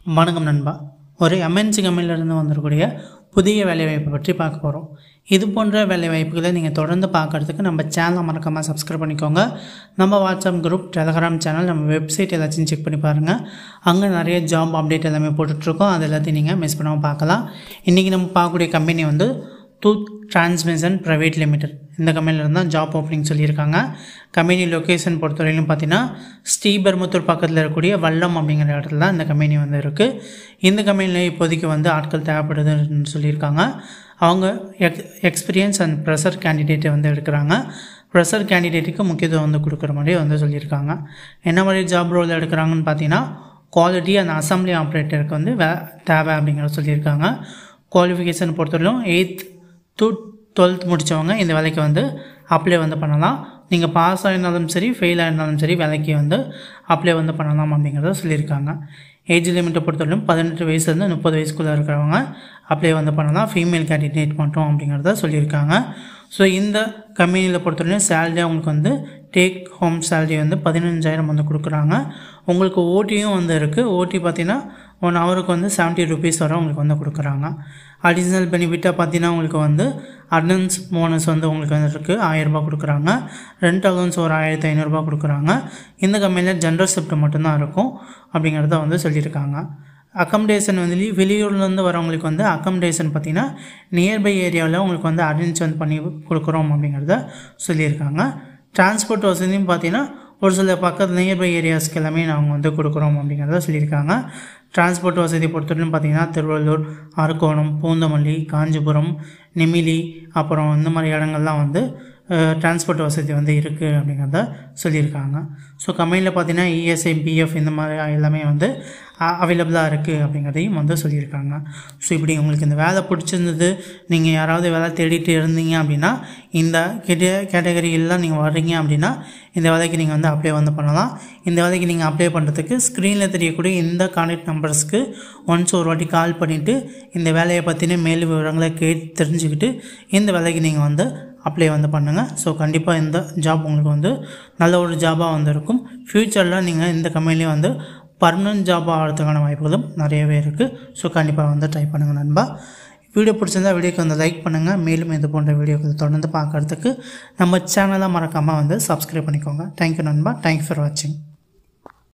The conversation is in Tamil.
வணக்கம் நண்பா. ஒரு எம்என்சி கம்பெனிலேருந்து வந்துடக்கூடிய புதிய வேலைவாய்ப்பை பற்றி பார்க்க போகிறோம். இது போன்ற வேலைவாய்ப்புகளை நீங்கள் தொடர்ந்து பார்க்குறதுக்கு நம்ம சேனலை மறக்காமல் சப்ஸ்கிரைப் பண்ணிக்கோங்க. நம்ம வாட்ஸ்அப் குரூப், டெலகிராம் சேனல், நம்ம வெப்சைட் எல்லாத்தையும் செக் பண்ணி பாருங்கள். அங்கே நிறைய ஜாப் அப்டேட் எல்லாமே போட்டுட்ருக்கோம். அது எல்லாத்தையும் நீங்கள் மிஸ் பண்ணாமல் பார்க்கலாம். இன்றைக்கி நம்ம பார்க்கக்கூடிய கம்பெனி வந்து தூத் டிரான்ஸ்மிஷன் பிரைவேட் லிமிடெட். இந்த கம்பெனியில் தான் ஜாப் ஓப்பனிங் சொல்லியிருக்காங்க. கம்பெனி லொக்கேஷன் பொறுத்தவரையிலும் பார்த்தீங்கன்னா ஸ்ரீபெரும்புத்தூர் பக்கத்தில் இருக்கக்கூடிய வல்லம் அப்படிங்கிற இடத்துல தான் இந்த கம்பெனி வந்து இருக்குது. இந்த கம்பெனியில் இப்போதைக்கு வந்து ஆட்கள் தேவைப்படுதுன்னு சொல்லியிருக்காங்க. அவங்க எக்ஸ்பீரியன்ஸ் அண்ட் ப்ரெஷர் கேண்டிடேட்டை வந்து எடுக்கிறாங்க. ப்ரெஷர் கேண்டிடேட்டுக்கு முக்கியத்துவம் வந்து கொடுக்குற மாதிரி வந்து சொல்லியிருக்காங்க. என்ன மாதிரி ஜாப் ரோல் எடுக்கிறாங்கன்னு பார்த்தீங்கன்னா குவாலிட்டி அண்ட் அசம்பிளி ஆப்ரேட்டருக்கு வந்து தேவை அப்படிங்கிறத சொல்லியிருக்காங்க. குவாலிஃபிகேஷன் பொறுத்தவரையிலும் 8th to 12th முடித்தவங்க இந்த வேலைக்கு வந்து அப்ளை வந்து பண்ணலாம். நீங்கள் பாஸ் ஆகிருந்தாலும் சரி, ஃபெயில் ஆகிருந்தாலும் சரி, வேலைக்கு வந்து அப்ளை வந்து பண்ணலாம் அப்படிங்கிறத சொல்லியிருக்காங்க. ஏஜ் லிமிட்டை பொறுத்தவரைக்கும் 18 வயசுலேருந்து 30 வயசுக்குள்ளே இருக்கிறவங்க அப்ளை வந்து பண்ணலாம். ஃபீமேல் கேண்டிடேட் மட்டும் அப்படிங்கிறத சொல்லியிருக்காங்க. ஸோ இந்த கம்பெனியில் பொறுத்தவரைக்கும் சேலரி அவங்களுக்கு வந்து டேக் ஹோம் சேலரி வந்து 15,000 வந்து கொடுக்குறாங்க. உங்களுக்கு ஓட்டியும் வந்து இருக்குது. ஓட்டி பார்த்திங்கன்னா 1 ஹவருக்கு வந்து 70 rupees வரை உங்களுக்கு வந்து கொடுக்குறாங்க. அடிஷ்னல் பெனிஃபிட்டாக பார்த்தீங்கன்னா உங்களுக்கு வந்து அட்டனன்ஸ் போனஸ் வந்து உங்களுக்கு வந்து இருக்குது. 1000 ரூபாய் கொடுக்குறாங்க. ரெண்ட் அலவன்ஸ் ஒரு 1500 ரூபாய் கொடுக்குறாங்க. இந்த கம்பெனியில் ஜென்ரல் ஷிஃப்ட் மட்டும்தான் இருக்கும் அப்படிங்கிறத வந்து சொல்லியிருக்காங்க. அக்கமடேஷன் வந்து வெளியூர்லேருந்து வரவங்களுக்கு வந்து அக்கமடேஷன் பார்த்திங்கன்னா நியர்பை ஏரியாவில் உங்களுக்கு வந்து அரேஞ்ச் வந்து பண்ணி கொடுக்குறோம் அப்படிங்கிறத சொல்லியிருக்காங்க. டிரான்ஸ்போர்ட் வசதியும் பார்த்திங்கன்னா ஒரு சில பக்கத்து நியர்பை ஏரியாஸ்க்கு எல்லாமே நாங்கள் வந்து கொடுக்குறோம் அப்படிங்கிறத சொல்லியிருக்காங்க. டிரான்ஸ்போர்ட் வசதி பொறுத்தவரைக்கும் பார்த்திங்கன்னா திருவள்ளூர், அரக்கோணம், பூந்தமல்லி, காஞ்சிபுரம், நெமிலி, அப்புறம் இந்த மாதிரி இடங்கள்லாம் வந்து டிரான்ஸ்போர்ட் வசதி வந்து இருக்குது அப்படிங்கிறத சொல்லியிருக்காங்க. ஸோ கம்பெனியில் பார்த்திங்கன்னா இஎஸ்ஐ, பிஎஃப் இந்த மாதிரி எல்லாமே வந்து அவைலபிளாக இருக்குது அப்படிங்கிறதையும் வந்து சொல்லியிருக்காங்க. ஸோ இப்படி உங்களுக்கு இந்த வேலை பிடிச்சிருந்தது, நீங்கள் யாராவது வேலை தேடிட்டு இருந்தீங்க அப்படின்னா இந்த கேட்டகரியெல்லாம் நீங்கள் வர்றீங்க அப்படின்னா இந்த வேலைக்கு நீங்கள் வந்து அப்ளை வந்து பண்ணலாம். இந்த வேலைக்கு நீங்கள் அப்ளை பண்ணுறதுக்கு ஸ்க்ரீனில் தெரியக்கூடிய இந்த கான்டாக்ட் நம்பர்ஸ்க்கு ஒன்ஸ் ஒரு வாட்டி கால் பண்ணிவிட்டு இந்த வேலையை பற்றின மேல் விவரங்களை தெரிஞ்சுக்கிட்டு இந்த வேலைக்கு நீங்கள் வந்து அப்ளை வந்து பண்ணுங்கள். ஸோ கண்டிப்பாக இந்த ஜாப் உங்களுக்கு வந்து நல்ல ஒரு ஜாபாக வந்து இருக்கும். ஃப்யூச்சரில் நீங்கள் இந்த கம்பெனிலே வந்து பர்மனன்ட் ஜாப் ஆகிறதுக்கான வாய்ப்புகளும் நிறையவே இருக்குது. ஸோ கண்டிப்பாக வந்து ட்ரை பண்ணுங்கள் நண்பா. வீடியோ பிடிச்சிருந்தால் வீடியோக்கு வந்து லைக் பண்ணுங்கள். மேலும் இது போன்ற வீடியோக்கள் தொடர்ந்து பார்க்குறதுக்கு நம்ம சேனலை மறக்காமல் வந்து சப்ஸ்கிரைப் பண்ணிக்கோங்க. தேங்க்யூ நண்பா. தேங்க்யூ ஃபார் வாட்சிங்.